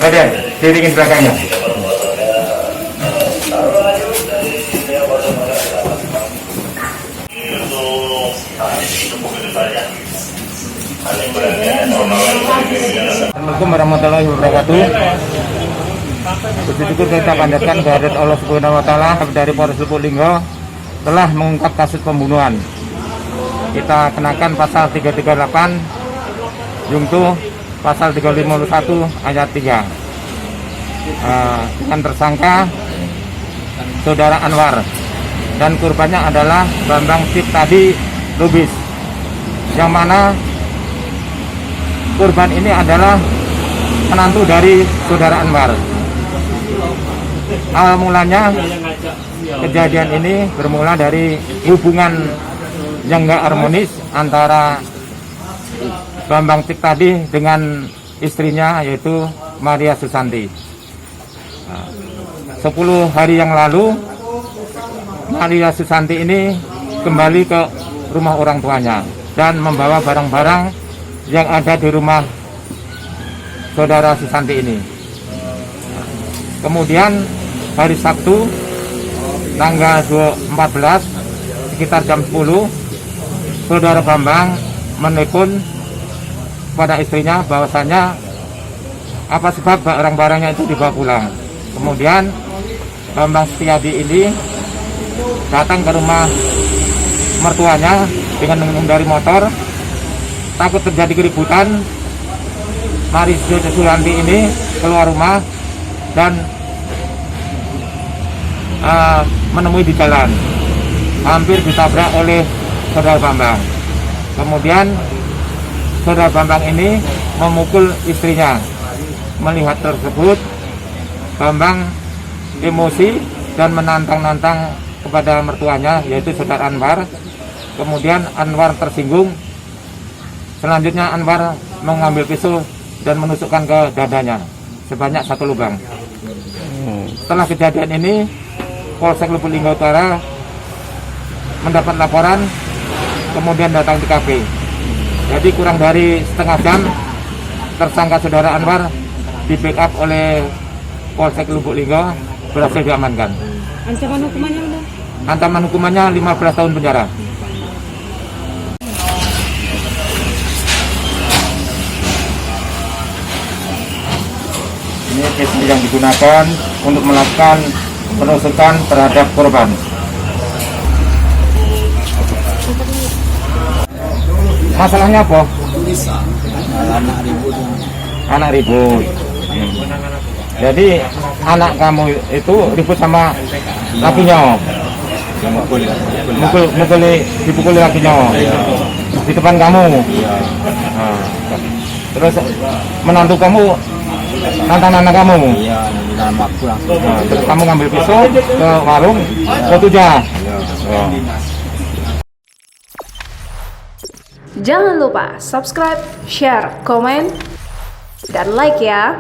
Raden, diringin belakangnya. Assalamualaikum warahmatullahi wabarakatuh. Puji syukur kita panjatkan kehadirat Allah Subhanahu wa taala dari Polres Lubuk Linggau telah mengungkap kasus pembunuhan. Kita kenakan pasal 338 junto pasal 351 ayat 3 dengan tersangka Saudara Anwar dan korbannya adalah Bambang Ciptadi Lubis, yang mana korban ini adalah menantu dari Saudara Anwar. Awal mulanya kejadian ini bermula dari hubungan yang nggak harmonis antara Bambang Ciptadi dengan istrinya yaitu Maria Susanti. 10 hari yang lalu Maria Susanti ini kembali ke rumah orang tuanya dan membawa barang-barang yang ada di rumah Saudara Susanti ini. Kemudian hari Sabtu tanggal 14 sekitar jam 10 Saudara Bambang menelpon pada istrinya bahwasanya apa sebab barang-barangnya itu dibawa pulang. Kemudian Bambang Setiadi ini datang ke rumah mertuanya dengan mengendarai motor. Takut terjadi keributan, Maria Susanti ini keluar rumah dan menemui di jalan, hampir ditabrak oleh Saudara Bambang. Kemudian Saudara Bambang ini memukul istrinya. Melihat tersebut, Bambang emosi dan menantang-nantang kepada mertuanya yaitu Saudara Anwar. Kemudian Anwar tersinggung. Selanjutnya Anwar mengambil pisau dan menusukkan ke dadanya sebanyak 1 lubang. Setelah kejadian ini, Polsek Lubuk Linggau Utara mendapat laporan, kemudian datang di TKP. Jadi kurang dari setengah jam tersangka Saudara Anwar di backup oleh Polsek Lubuk Linggau berhasil diamankan. Ancaman hukumannya udah? Ancaman hukumannya 15 tahun penjara. Ini pisau yang digunakan untuk melakukan penusukan terhadap korban. Masalahnya apa? Anak ribut. Jadi anak kamu itu ribut sama lakinya. Dipukuli lakinya. Di depan kamu. Nah, terus menantu kamu nantang anak kamu. Nah, terus kamu ngambil pisau ke warung, ke tuja. Jangan lupa subscribe, share, komen, dan like ya.